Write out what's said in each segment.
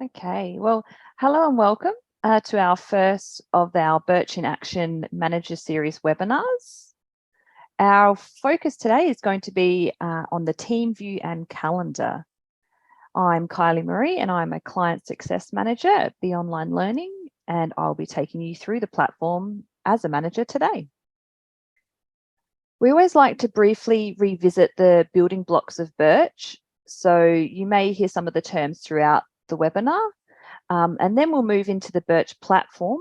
Okay, well, hello and welcome to our first of our Birch in Action Manager Series webinars. Our focus today is going to be on the team view and calendar. I'm Kylie Marie and I'm a Client Success Manager at Be Online Learning, and I'll be taking you through the platform as a manager today. We always like to briefly revisit the building blocks of Birch, so you may hear some of the terms throughout the webinar. And then we'll move into the Birch platform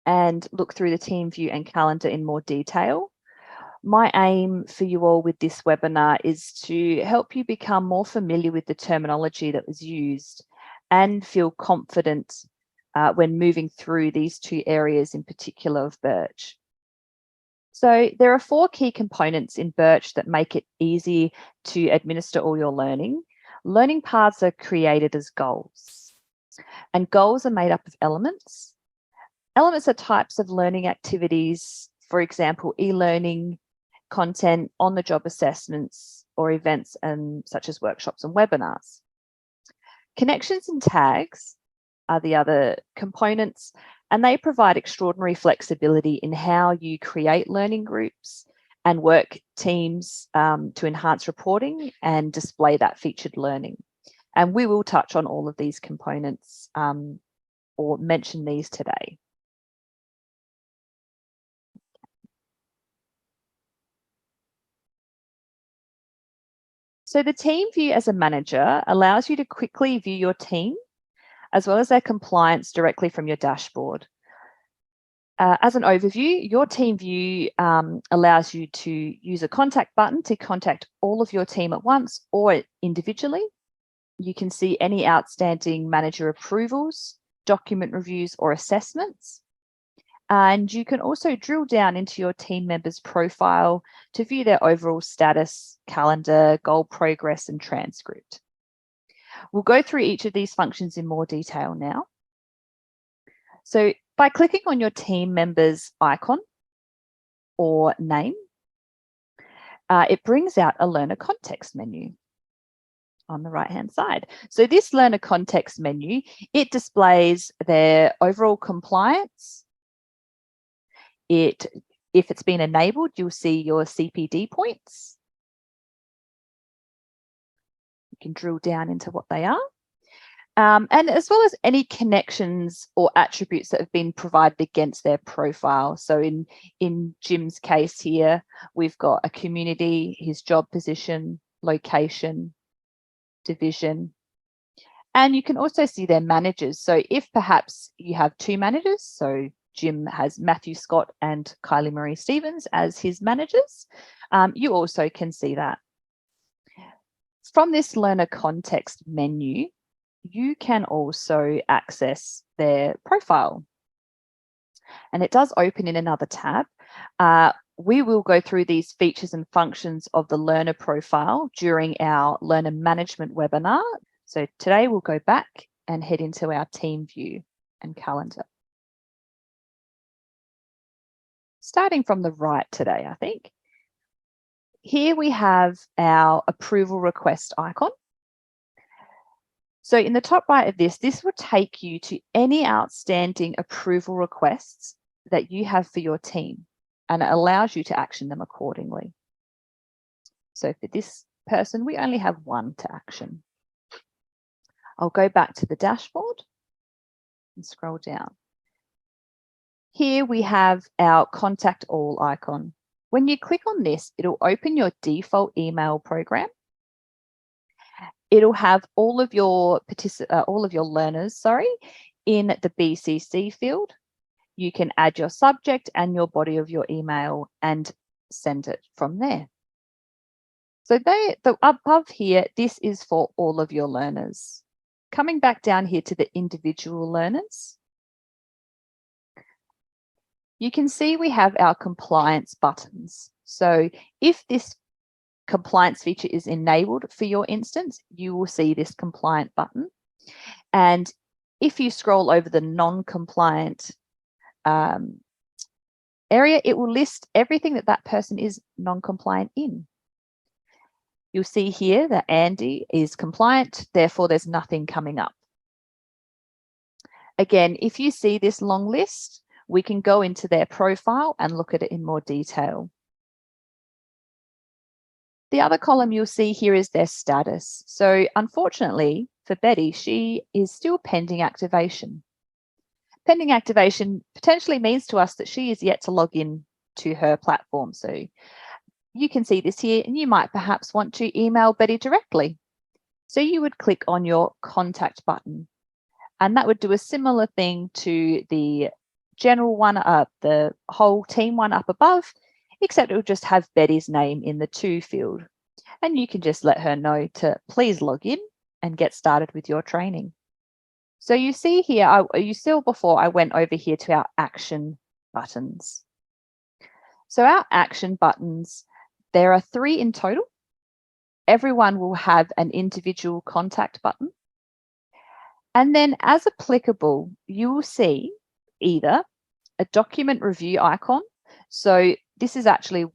and look through the team view and calendar in more detail. My aim for you all with this webinar is to help you become more familiar with the terminology that was used and feel confident when moving through these two areas in particular of Birch. So there are 4 key components in Birch that make it easy to administer all your learning. Learning paths are created as goals. And goals are made up of elements. Elements are types of learning activities, for example, e-learning, content, on-the-job assessments, or events such as workshops and webinars. Connections and tags are the other components, and they provide extraordinary flexibility in how you create learning groups and work teams to enhance reporting and display that featured learning. And we will touch on all of these components or mention these today. So the team view as a manager allows you to quickly view your team as well as their compliance directly from your dashboard. As an overview, your team view allows you to use a contact button to contact all of your team at once or individually. You can see any outstanding manager approvals, document reviews, or assessments. And you can also drill down into your team member's profile to view their overall status, calendar, goal progress, and transcript. We'll go through each of these functions in more detail now. So by clicking on your team member's icon or name, it brings out a learner context menu on the right-hand side. So this learner context menu, it displays their overall compliance. If it's been enabled, you'll see your CPD points. You can drill down into what they are. And as well as any connections or attributes that have been provided against their profile. So in Jim's case here, we've got a community, his job position, location, division, and you can also see their managers. So if perhaps you have 2 managers, so Jim has Matthew Scott and Kylie Marie Stevens as his managers, you also can see that. From this learner context menu, you can also access their profile. And it does open in another tab. We will go through these features and functions of the learner profile during our learner management webinar. So today we'll go back and head into our team view and calendar. Starting from the right today, I think. Here we have our approval request icon. So in the top right of this will take you to any outstanding approval requests that you have for your team, and it allows you to action them accordingly. So for this person, we only have 1 to action. I'll go back to the dashboard and scroll down. Here we have our contact all icon. When you click on this, it'll open your default email program. It'll have all of your learners, in the BCC field. You can add your subject and your body of your email and send it from there. So above here, this is for all of your learners. Coming back down here to the individual learners, you can see we have our compliance buttons. So if this compliance feature is enabled for your instance, you will see this compliant button. And if you scroll over the non-compliant area, it will list everything that person is non-compliant in. You'll see here that Andy is compliant, therefore there's nothing coming up. Again, if you see this long list, we can go into their profile and look at it in more detail. The other column you'll see here is their status. So unfortunately for Betty, she is still pending activation. Pending activation potentially means to us that she is yet to log in to her platform. So you can see this here, and you might perhaps want to email Betty directly. So you would click on your contact button, and that would do a similar thing to the general one, the whole team one up above, except it will just have Betty's name in the to field. And you can just let her know to please log in and get started with your training. So you see here, you saw before I went over here to our action buttons. So our action buttons, there are 3 in total. Everyone will have an individual contact button. And then as applicable, you will see either a document review icon. So this is actually,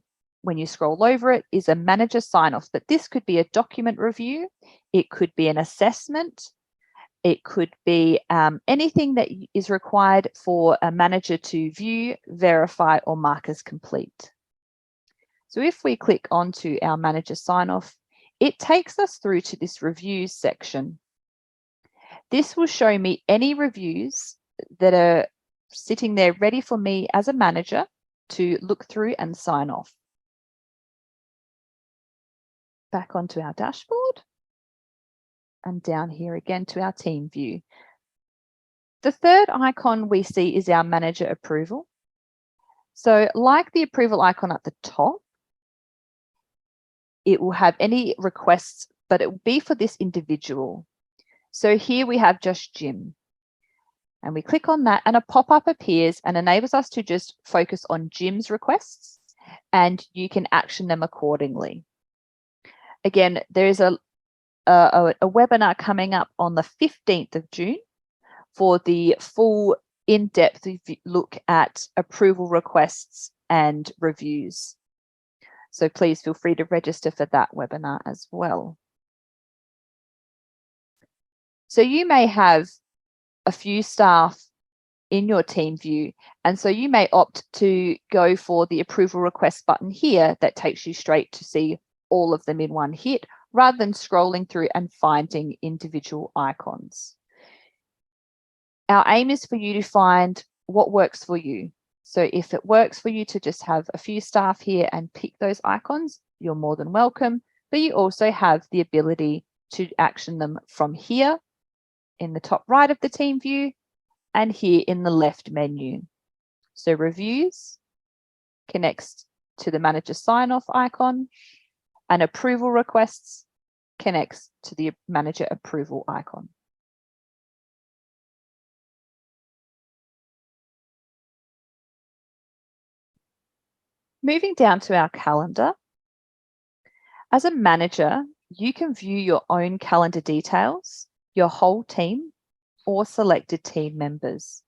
when you scroll over it, is a manager sign off, but this could be a document review. It could be an assessment. It could be anything that is required for a manager to view, verify, or mark as complete. So if we click onto our manager sign off, it takes us through to this reviews section. This will show me any reviews that are sitting there ready for me as a manager to look through and sign off. Back onto our dashboard and down here again to our team view. The third icon we see is our manager approval. So like the approval icon at the top, it will have any requests, but it will be for this individual. So here we have just Jim. And we click on that and a pop-up appears and enables us to just focus on Jim's requests, and you can action them accordingly. Again, there is a webinar coming up on the 15th of June for the full in-depth look at approval requests and reviews. So please feel free to register for that webinar as well. So you may have a few staff in your team view, and so you may opt to go for the approval request button here that takes you straight to see all of them in one hit, rather than scrolling through and finding individual icons. Our aim is for you to find what works for you. So if it works for you to just have a few staff here and pick those icons, you're more than welcome, but you also have the ability to action them from here in the top right of the team view and here in the left menu. So reviews connects to the manager sign off icon, and approval requests connects to the manager approval icon. Moving down to our calendar. As a manager, you can view your own calendar details, your whole team, or selected team members.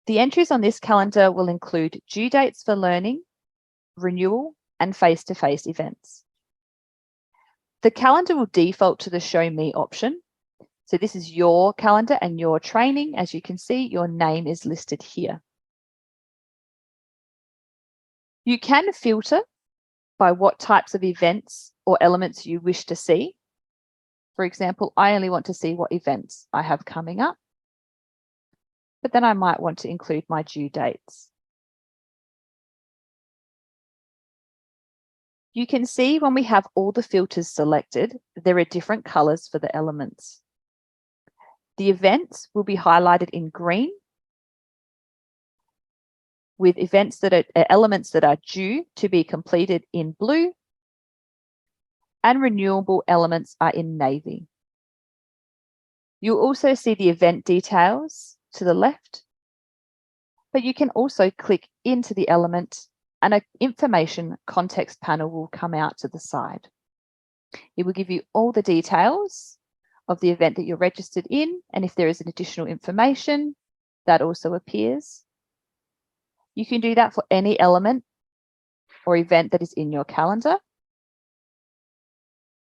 The entries on this calendar will include due dates for learning, renewal, and face-to-face events. The calendar will default to the Show Me option. So this is your calendar and your training. As you can see, your name is listed here. You can filter by what types of events or elements you wish to see. For example, I only want to see what events I have coming up, but then I might want to include my due dates. You can see when we have all the filters selected, there are different colors for the elements. The events will be highlighted in green, with events that are elements that are due to be completed in blue, and renewable elements are in navy. You'll also see the event details to the left, but you can also click into the element and an information context panel will come out to the side. It will give you all the details of the event that you're registered in, and if there is an additional information, that also appears. You can do that for any element or event that is in your calendar.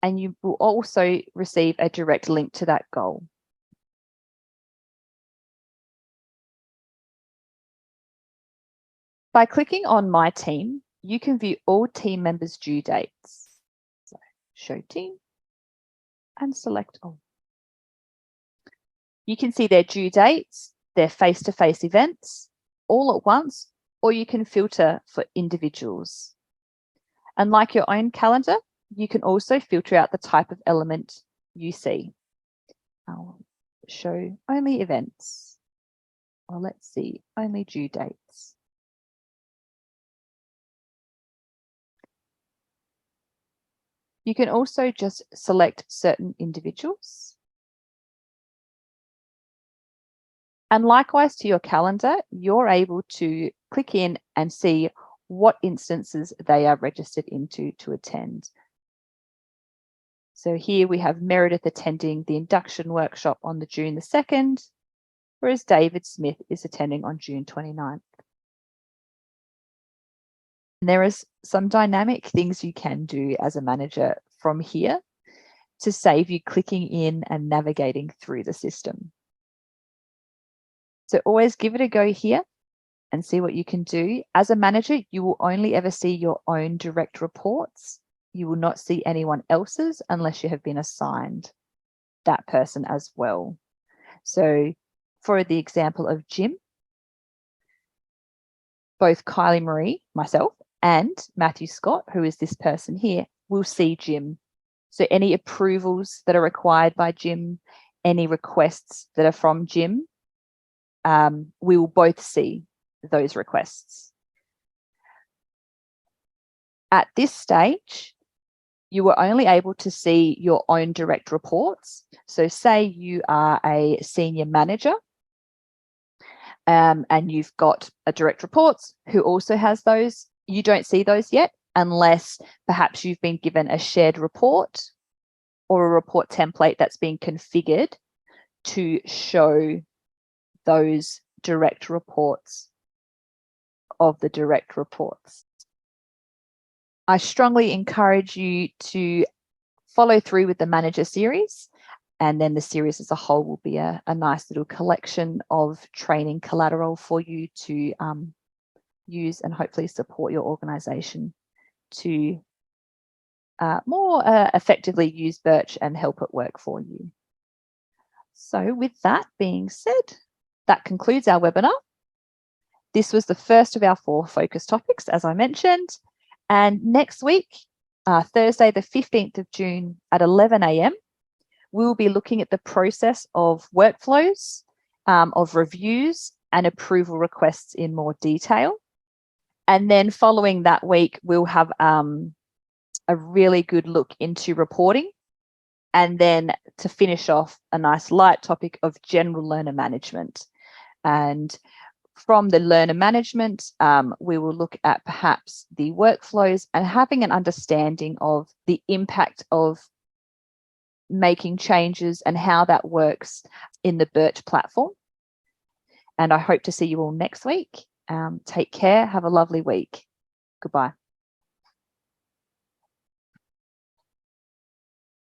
And you will also receive a direct link to that goal. By clicking on My Team, you can view all team members' due dates. So show team and select all. You can see their due dates, their face-to-face events, all at once, or you can filter for individuals. And like your own calendar, you can also filter out the type of element you see. I'll show only events, or let's see, only due dates. You can also just select certain individuals. And likewise to your calendar, you're able to click in and see what instances they are registered into to attend. So here we have Meredith attending the induction workshop on the June the 2nd, whereas David Smith is attending on June 29th. And there is some dynamic things you can do as a manager from here to save you clicking in and navigating through the system. So always give it a go here and see what you can do. As a manager, you will only ever see your own direct reports. You will not see anyone else's unless you have been assigned that person as well. So for the example of Jim, both Kylie Marie, myself, and Matthew Scott, who is this person here, will see Jim. So any approvals that are required by Jim, any requests that are from Jim, we will both see those requests. At this stage, you were only able to see your own direct reports. So say you are a senior manager and you've got a direct reports who also has those. You don't see those yet unless perhaps you've been given a shared report or a report template that's been configured to show those direct reports of the direct reports. I strongly encourage you to follow through with the manager series, and then the series as a whole will be a nice little collection of training collateral for you to use and hopefully support your organization to more effectively use Birch and help it work for you. So with that being said, that concludes our webinar. This was the first of our 4 focus topics, as I mentioned. And next week, Thursday, the 15th of June at 11 a.m., we'll be looking at the process of workflows, of reviews and approval requests in more detail. And then following that week, we'll have a really good look into reporting. And then to finish off, a nice light topic of general learner management. And from the learner management, we will look at perhaps the workflows and having an understanding of the impact of making changes and how that works in the Birch platform. And I hope to see you all next week. Take care. Have a lovely week. Goodbye.